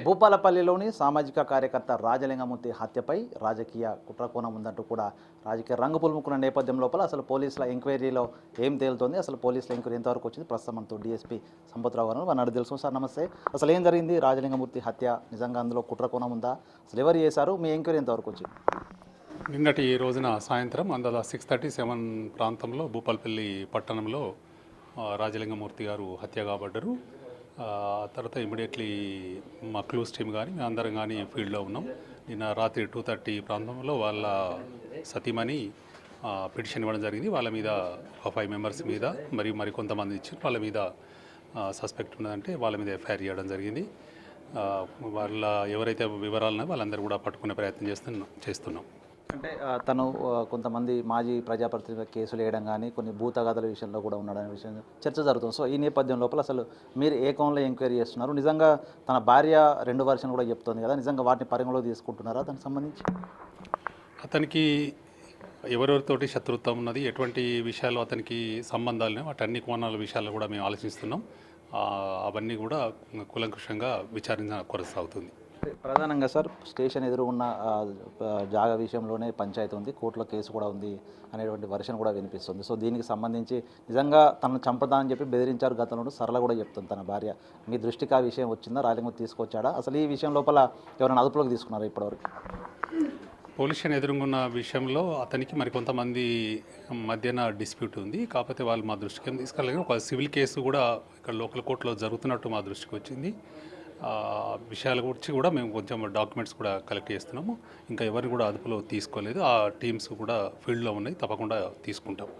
భూపాలపల్లిలోని సామాజిక కార్యకర్త రాజలింగమూర్తి హత్యపై రాజకీయ కుట్రకోణం ఉందంటూ కూడా రాజకీయ రంగు పులుముకున్న నేపథ్యం లోపల అసలు పోలీసుల ఎంక్వైరీలో ఏం తేలుతోంది, అసలు పోలీసుల ఎంక్వైరీ ఎంతవరకు వచ్చింది, ప్రస్తుతం మనతో డీఎస్పీ సంపత్రావు గారు వారిని తెలుసు. సార్ నమస్తే. అసలు ఏం జరిగింది? రాజలింగమూర్తి హత్య నిజంగా అందులో కుట్రకోణం ఉందా? అసలు ఎవరు చేశారు? మీ ఎంక్వైరీ ఎంతవరకు వచ్చింది? నిన్నటి రోజున సాయంత్రం అందులో 6:37 ప్రాంతంలో భూపాలపల్లి పట్టణంలో రాజలింగమూర్తి గారు హత్య కాబడ్డారు. తర్వాత ఇమీడియట్లీ మా క్లూస్ టీమ్ కానీ మేము అందరం కానీ ఫీల్డ్లో ఉన్నాం. నిన్న రాత్రి 2:30 ప్రాంతంలో వాళ్ళ సతీమణి పిటిషన్ ఇవ్వడం జరిగింది. వాళ్ళ మీద 5 మెంబర్స్ మీద మరియు మరికొంతమంది ఇచ్చారు. వాళ్ళ మీద సస్పెక్ట్ ఉన్నదంటే వాళ్ళ మీద ఎఫ్ఐఆర్ చేయడం జరిగింది. వాళ్ళ ఎవరైతే వివరాలు ఉన్నాయో వాళ్ళందరూ కూడా పట్టుకునే ప్రయత్నం చేస్తున్నాం. అంటే తను కొంతమంది మాజీ ప్రజాప్రతినిధుల కేసులు వేయడం కానీ కొన్ని భూతగాథల విషయంలో కూడా ఉన్నాడనే విషయం చర్చ జరుగుతుంది. సో ఈ నేపథ్యం లోపల అసలు మీరు ఏ కోణంలో ఎంక్వైరీ చేస్తున్నారు? నిజంగా తన భార్య 2 వర్షన్ కూడా చెప్తోంది కదా, నిజంగా వాటిని పరిగణలోకి తీసుకుంటున్నారా దానికి సంబంధించి? అతనికి ఎవరెవరితోటి శత్రుత్వం ఉన్నది, ఎటువంటి విషయాలు అతనికి సంబంధాలు వాటి అన్ని కోణాల విషయాలు కూడా మేము ఆలోచిస్తున్నాం. అవన్నీ కూడా కూలంకషంగా విచారణ కొనసాగుతుంది. ప్రధానంగా సార్ స్టేషన్ ఎదురు ఉన్న జాగా విషయంలోనే పంచాయతీ ఉంది, కోర్టులో కేసు కూడా ఉంది అనేటువంటి వర్షన్ కూడా వినిపిస్తుంది. సో దీనికి సంబంధించి నిజంగా తనను చంపదానని చెప్పి బెదిరించారు గతంలో, సరళ కూడా చెప్తుంది తన భార్య. మీ దృష్టికి ఆ విషయం వచ్చిందా? రాజలింగం తీసుకొచ్చాడా? అసలు ఈ విషయం లోపల ఎవరైనా అదుపులోకి తీసుకున్నారా ఇప్పటివరకు? పోలీస్ స్టేషన్ ఎదురుగున్న విషయంలో అతనికి మరికొంతమంది మధ్యన డిస్ప్యూట్ ఉంది. కాకపోతే వాళ్ళు మా దృష్టికి తీసుకెళ్ళి ఒక సివిల్ కేసు కూడా ఇక్కడ లోకల్ కోర్టులో జరుగుతున్నట్టు మా దృష్టికి వచ్చింది. విషయాల గురించి కూడా మేము కొంచెం డాక్యుమెంట్స్ కూడా కలెక్ట్ చేస్తున్నాము. ఇంకా ఎవరిని కూడా అదుపులో తీసుకోలేదు. ఆ టీమ్స్ కూడా ఫీల్డ్లో ఉన్నాయి, తప్పకుండా తీసుకుంటాం.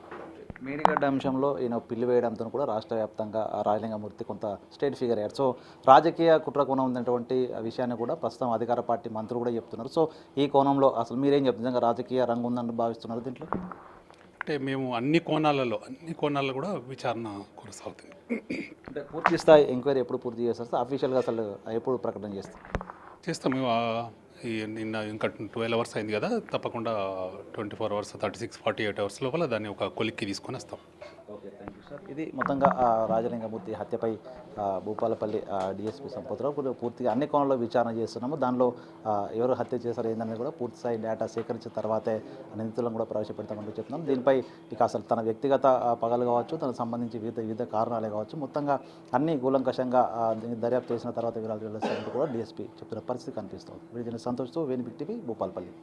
మేడిగడ్డ అంశంలో ఈయన పిల్లి వేయడంతో కూడా రాష్ట్ర వ్యాప్తంగా రాజలింగమూర్తి కొంత స్టేట్ ఫిగర్ అయ్యారు. సో రాజకీయ కుట్రకోణం ఉన్నటువంటి విషయాన్ని కూడా ప్రస్తుతం అధికార పార్టీ మంత్రులు కూడా చెప్తున్నారు. సో ఈ కోణంలో అసలు మీరేం చెప్తున్నారు? నిజంగా రాజకీయ రంగు ఉందని భావిస్తున్నారు దీంట్లో? అంటే మేము అన్ని కోణాలలో కూడా విచారణ కొనసాగుతుంది. అంటే పూర్తి స్థాయి ఎంక్వైరీ ఎప్పుడు పూర్తి చేస్తారు? అఫీషియల్గా అసలు ఎప్పుడు ప్రకటన చేస్తాం మేము నిన్న ఇంకా 12 అవర్స్ అయింది కదా, తప్పకుండా 24 అవర్స్ 36, 48 అవర్స్ లోపల దాన్ని ఒక కొలిక్కి తీసుకొని వస్తాం. Okay, thank you sir. ఇది మొత్తంగా రాజలింగమూర్తి హత్యపై భూపాలపల్లి డిఎస్పీ సంపత్రావు పూర్తిగా అన్ని కోణాల్లో విచారణ చేస్తున్నాము. దానిలో ఎవరు హత్య చేశారు ఏంటనేది కూడా పూర్తి స్థాయి డేటా సేకరించిన తర్వాతే నిందితులను కూడా ప్రవేశపెడతామంటూ చెప్తున్నాం. దీనిపై ఇక అసలు తన వ్యక్తిగత పగలు కావచ్చు, తనకు సంబంధించి వివిధ కారణాలే కావచ్చు, మొత్తంగా అన్ని కూలంకషంగా దర్యాప్తు చేసిన తర్వాత వివరాలు తెలుస్తాయంటూ కూడా డిఎస్పీ చెప్తున్న పరిస్థితి కనిపిస్తుంది. వీడిని సంతోషిస్తూ వేణి బిగ్ టీవీ భూపాలపల్లి.